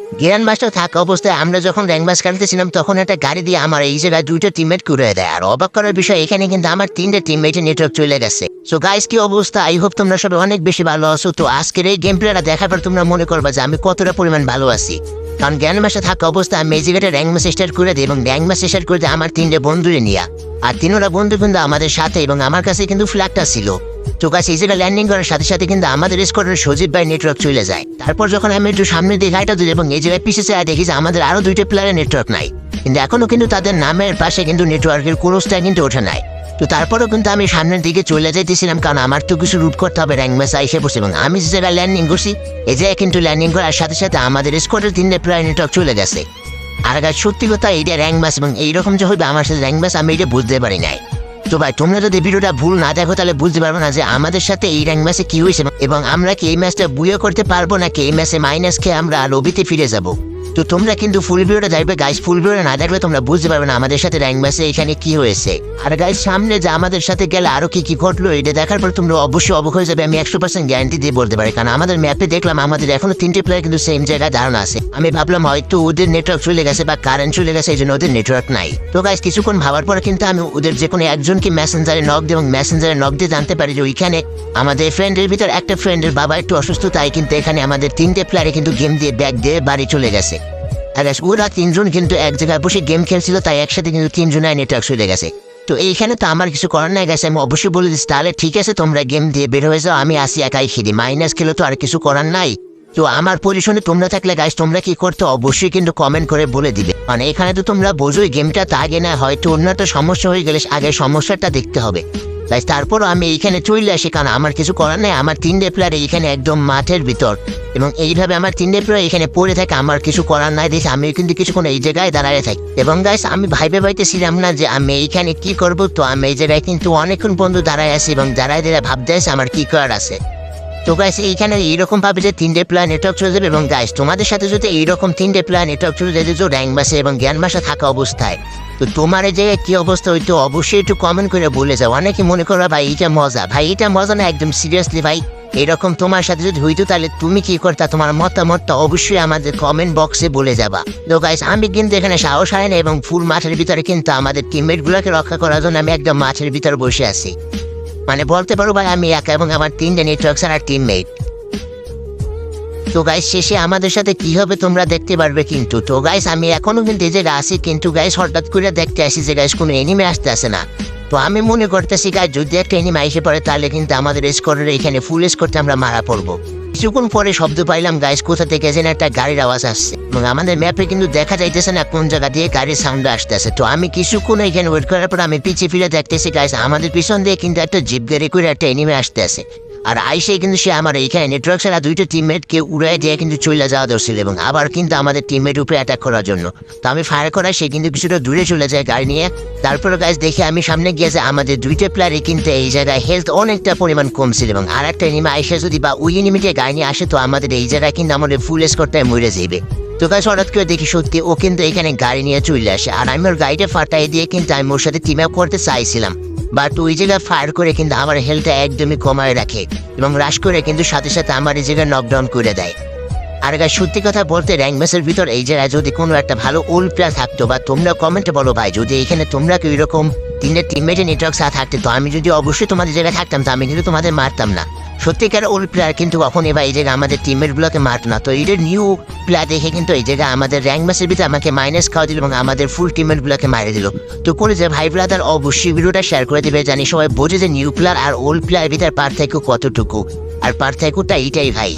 Grand master থাকা অবস্থায় আমরা যখন র্যাঙ্ক ম্যাচ খেলতেছিলাম তখন একটা গাড়ি দিয়ে আমার এই জায়গায় 2টা টিমমেট করে দেয়। আর অবাক করার বিষয় এখানে কিন্তু আমার 3টে টিমমেটের নেটওয়ার্ক চলে গেছে। সো গাইস, কি অবস্থা? আই হোপ তোমরা সবাই অনেক বেশি ভালো আছো। তো আজকের এই গেম প্লেটা দেখার পর তোমরা মনে করবা যে আমি কতটা পরিমাণ ভালো আছি। কারণ গ্র্যান্ড মাস্টার থাকা অবস্থায় আমি এই জায়গাটা র্যাঙ্ক ম্যাচ স্টার্ট করে দিই এবং র্যাঙ্ক ম্যাচ স্টার্ট করে দিই আমার 3টে বন্ধুরে নিয়ে। আর 3টা বন্ধু কিন্তু আমাদের সাথে এবং আমার কাছে কিন্তু ফ্ল্যাগটা ছিল। তো গাছ এই জায়গায় ল্যান্ডিং করার সাথে সাথে কিন্তু আমাদের স্কোয়াডের সজীব ভাই নেটওয়ার্ক চলে যায়। তারপর যখন আমি একটু সামনের দিকে গাড়িটা দিই এবং এই জায়গায় পিছিয়ে দেখি যে আমাদের আরো 2টা প্লেয়ারের নেটওয়ার্ক নাই, কিন্তু এখনো কিন্তু তাদের নামের পাশে কিন্তু নেটওয়ার্কের ক্রসটা কিন্তু ওঠে নাই। তো তারপরেও কিন্তু আমি সামনের দিকে চলে যাইতেছিলাম, কারণ আমার তো কিছু রুট করতে হবে র্যাঙ্ক ম্যাচ এসে বসে। এবং আমি যে জায়গায় ল্যান্ডিং করছি এই জায়গায় কিন্তু ল্যান্ডিং করার সাথে সাথে আমাদের স্কোয়াডের 3টে প্লেয়ার নেটওয়ার্ক চলে গেছে। আর গাছ সত্যি কথা, এইটা র্যাঙ্ক ম্যাচ এবং এইরকম যে হইবে আমার সাথে র্যাঙ্ক ম্যাচ আমি এটা বুঝতে পারি নাই। তো ভাই, তোমরা যদি ভিডিওটা ভুল না দেখো তাহলে বুঝতে পারবো না যে আমাদের সাথে এই র্যাঙ্ক ম্যাচে কি হয়েছে এবং আমরা কি এই ম্যাচটা বুয়ে করতে পারবো নাকি এই ম্যাচে মাইনাস খেয়ে আমরা লবিতে ফিরে যাবো। তো তোমরা কিন্তু ফুল ভিডিওটা দেখবে গাইস, ফুল ভিডিওটা না দেখলে তোমরা বুঝতে পারবে না আমাদের সাথে র্যাঙ্ক ম্যাচে এখানে কি হয়েছে। আর গাইস, সামনে যে আমাদের সাথে গেলে আরো কি ঘটলো এটা দেখার পর তোমরা অবশ্যই অবাক হয়ে যাবে। আমি 100% গ্যারান্টি দিয়ে বলতে পারি, কারণ আমাদের ম্যাপে দেখলাম আমাদের এখনো 3টে প্লেয়ার কিন্তু সেম জায়গায় দাঁড়ানো আছে। আমি ভাবলাম হয়তো ওদের নেটওয়ার্ক চলে গেছে বা কারেন্ট চলে গেছে, এই জন্য ওদের নেটওয়ার্ক নাই। তো গাইস, কিছুক্ষণ ভাবার পরে কিন্তু আমি ওদের যে কোনো একজনকে মেসেঞ্জারে নক দিই এবং মেসেঞ্জারে নক দিয়ে জানতে পারি যে ওইখানে আমাদের ফ্রেন্ডের ভিতর একটা ফ্রেন্ডের বাবা একটু অসুস্থ, তাই কিন্তু এখানে আমাদের 3টে প্লেয়ারে কিন্তু গেম দিয়ে ব্যাগ দিয়ে বাড়ি চলে গেছে। আর ওরা 3জন কিন্তু এক জায়গায় বসে গেম খেলছিল, তাই একসাথে কিন্তু 3জনের নেটওয়ার্ক চলে গেছে। তো এইখানে তো আমার কিছু করার নাই গেছে, আমি অবশ্যই বলে দিচ্ছি তাহলে ঠিক আছে তোমরা গেম দিয়ে বের হয়ে যাও, আমি আসি একাই খেলি, মাইনাস খেলে তো আর কিছু করার নাই। তো আমার পজিশনে তোমরা থাকলে গাইস তোমরা কি করতে অবশ্যই কিন্তু কমেন্ট করে বলে দিবে। মানে এখানে তো তোমরা বোঝোই গেমটা তা আগে না হয়তো অন্য একটা সমস্যা হয়ে গেলে আগে সমস্যাটা দেখতে হবে। তাই তারপরও আমি এইখানে চলে আসি, কারণ আমার কিছু করার নেই। আমার 3টে প্লেয়ার এইখানে একদম মাঠের ভিতর এবং এইভাবে আমার 3টে প্লেয়ার এখানে পড়ে থাকে, আমার কিছু করার নাই দেখে আমি কিন্তু কিছুক্ষণ এই জায়গায় দাঁড়ায় থাকি। এবং গাইস, আমি ভাইতেছিলাম না যে আমি এইখানে কি করব। তো আমি এই জায়গায় কিন্তু অনেকক্ষণ বন্ধু দাঁড়ায় আছি এবং দাঁড়ায় ভাবতে আসি আমার কি করার আছে। তো গাইস, এইখানে এইরকম ভাবে যে 3টে প্লেয়ার নেটওয়ার্ক চলে যাবে এবং গাইস তোমাদের সাথে যদি এইরকম 3টে প্লেয়ার নেটওয়ার্ক চলে যেত র্যাঙ্ক ম্যাচে এবং জ্ঞান মাসে থাকা অবস্থায়, তো তোমার এই জায়গায় কি অবস্থা হইতো অবশ্যই একটু কমেন্ট করে বলে যাও। অনেকে মনে করো ভাই এটা মজা, ভাই এটা মজা না, একদম সিরিয়াসলি ভাই এরকম তোমার সাথে যদি হইতো তাহলে তুমি কি করতা, তোমার মতামতটা অবশ্যই আমাদের কমেন্ট বক্সে বলে যাবা। তো গাইস, আমি কিন্তু এখানে সাহস হয় না এবং ফুল মাঠের ভিতরে কিন্তু আমাদের টিমমেট গুলোকে রক্ষা করার জন্য আমি একদম মাঠের ভিতরে বসে আছি। মানে বলতে পারো ভাই আমি একা এবং আমার 3টে নেটওয়ার্ক আর টিমমেট। তো গাইস, শেষে আমাদের সাথে কি হবে তোমরা দেখতে পারবে কিন্তু। তো গাইস, আমি এখনো কিন্তু এই জায়গায় আসি, কিন্তু গাইস হঠাৎ করে দেখতে আসি যে গাইস কোনো এনিমে আসতে আসে না। তো আমি মনে করতেছি গাইস যদি একটা এনিমে এসে পড়ে তাহলে কিন্তু আমাদের স্কোয়াডের এখানে ফুল স্কোরতে আমরা মারা পড়বো। কিছুক্ষণ পরে শব্দ পাইলাম গাইস কোথা থেকে যেন একটা গাড়ির আওয়াজ আসছে এবং আমাদের ম্যাপে কিন্তু দেখা যাইতেছে না কোন জায়গা দিয়ে গাড়ির সাউন্ড আসতেছে। তো আমি কিছুক্ষণ এখানে ওয়েট করার পর আমি পিছিয়ে ফিরে দেখতেছি গাইস আমাদের পিছন দিয়ে কিন্তু একটা জিপ গাড়ি করে একটা এনিমে আসতে আসে। আর আইসে কিন্তু সে আমার এইখানে নেটওয়ার্ক ছাড়া 2টা টিমমেটকে উড়াই দিয়ে কিন্তু চলে যাওয়া দরছিল এবং আবার কিন্তু আমাদের টিমমেট উপরে অ্যাটাক করার জন্য। তো আমি ফায়ার করাই সে কিন্তু কিছুটা দূরে চলে যায় গাড়ি নিয়ে। তারপরে গাইস দেখে আমি সামনে গিয়েছে আমাদের 2টা প্লেয়ারে কিন্তু এই জায়গায় হেলথ অনেকটা পরিমাণ কমছিল এবং আর একটা এনিমে আইসে যদি বা ওই এনিমিকে গাড়ি নিয়ে আসে তো আমাদের এই জায়গায় কিন্তু আমাদের ফুল স্কোরটায় মরে যাবে। তো গাইস হঠাৎ করে দেখি সত্যি ও কিন্তু এখানে গাড়ি নিয়ে চলে আসে আর আমি ওর গাড়িটা ফাটাই দিয়ে কিন্তু আমি ওর সাথে টিম আপ করতে চাইছিলাম, বাট ওই জায়গায় ফায়ার করে কিন্তু আমার হেলথটা একদমই কমায় রাখে এবং রাশ করে কিন্তু সাথে সাথে আমার এই জায়গায় নকডাউন করে দেয়। আর গাইস সত্যি কথা বলতে র্যাঙ্ক ম্যাচের ভিতর এই জায়গায় যদি কোনো একটা ভালো ওল্ড প্লেয়ার থাকতো বা তোমরা কমেন্টে বলো ভাই যদি এখানে তোমরা কি এরকম 3টে টিমমেটের নেটওয়ার্ক থাকতে, তো আমি যদি অবশ্যই তোমাদের জায়গায় থাকতাম তো আমি কিন্তু তোমাদের মারতাম না। সত্যিকার ওল্ড প্লেয়ার কিন্তু কখন এবার এই জায়গায় আমাদের টিমমেটগুলোকে মারতো না। তো এদের নিউ প্লেয়ার দেখে কিন্তু এই জায়গায় আমাদের র্যাঙ্ক ম্যাচের ভিতরে আমাকে মাইনাস খাওয়া দিল এবং আমাদের ফুল টিমমেটগুলোকে মারে দিল। তো করে যে ভাই ব্রাদার অবশ্যই ভিডিওটা শেয়ার করে দেবে, জানি সবাই বোঝে যে নিউ প্লেয়ার আর ওল্ড প্লেয়ার ভিতরে পার্থক্য কতটুকু, আর পার্থক্যটা এইটাই ভাই।